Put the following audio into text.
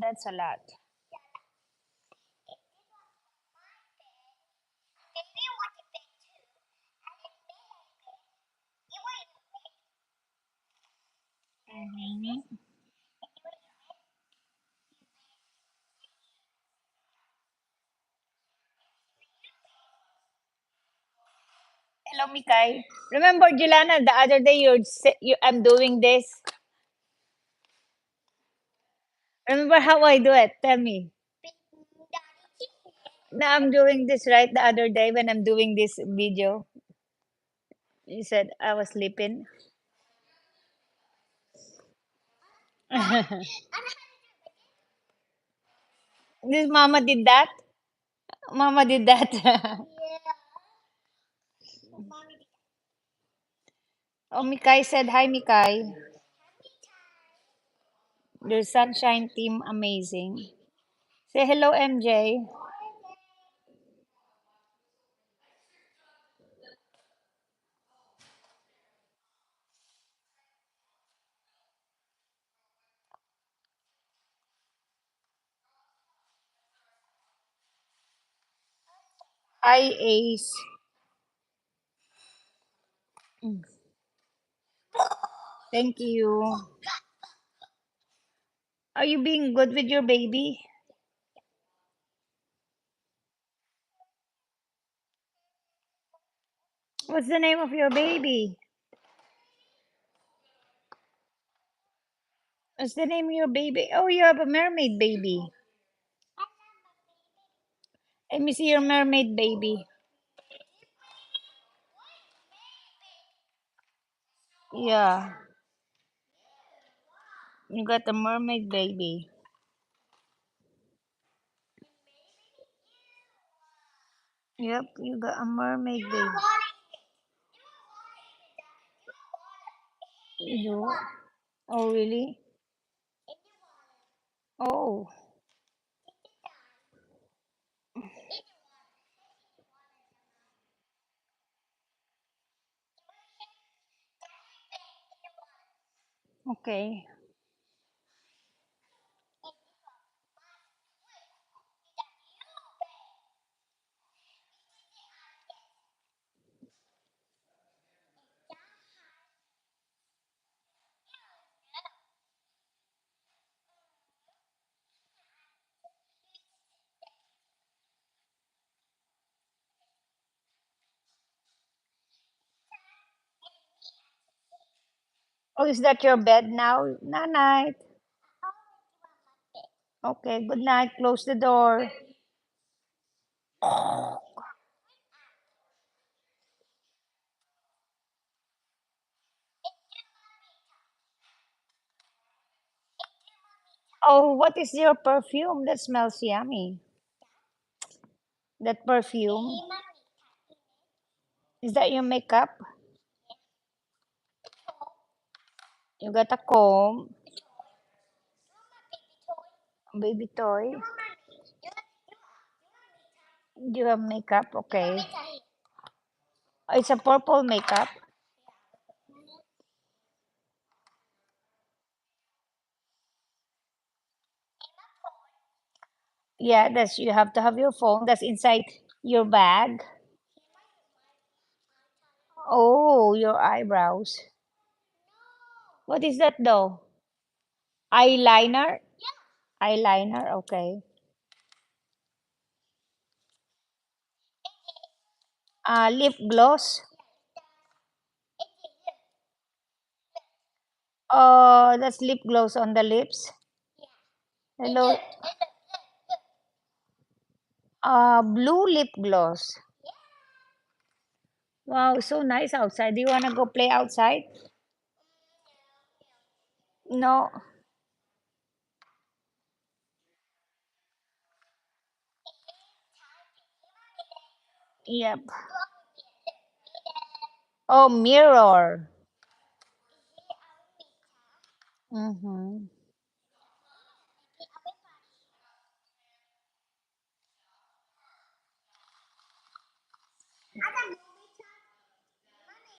That's a lot. Mhm. Hello, Mikay. Remember, Juliana, the other day I'm doing this. Remember how I do it? Tell me. Now I'm doing this right the other day when I'm doing this video. You said I was sleeping. This mama did that. Mama did that. Oh, Mikay said hi, Mikay. The Sunshine Team, amazing. Say hello, MJ. Hi, Ace. Mm, thank you. Are you being good with your baby? What's the name of your baby? What's the name of your baby? Oh, you have a mermaid baby. Let me see your mermaid baby. Yeah, you got a mermaid baby. Yep, you got a mermaid baby. You do? Oh, really? Oh, okay. Oh, is that your bed now? Night night. Okay, good night. Close the door. Oh, what is your perfume? That smells yummy. That perfume. Is that your makeup? You got a comb, baby toy. You have makeup, okay. Oh, it's a purple makeup. Yeah, that's you have to have your phone. That's inside your bag. Oh, your eyebrows. What is that though? Eyeliner? Eyeliner, okay. Lip gloss. Oh, that's lip gloss on the lips. Hello. Blue lip gloss. Wow, so nice outside. Do you wanna go play outside? No. Yep. Oh, mirror. Mm-hmm.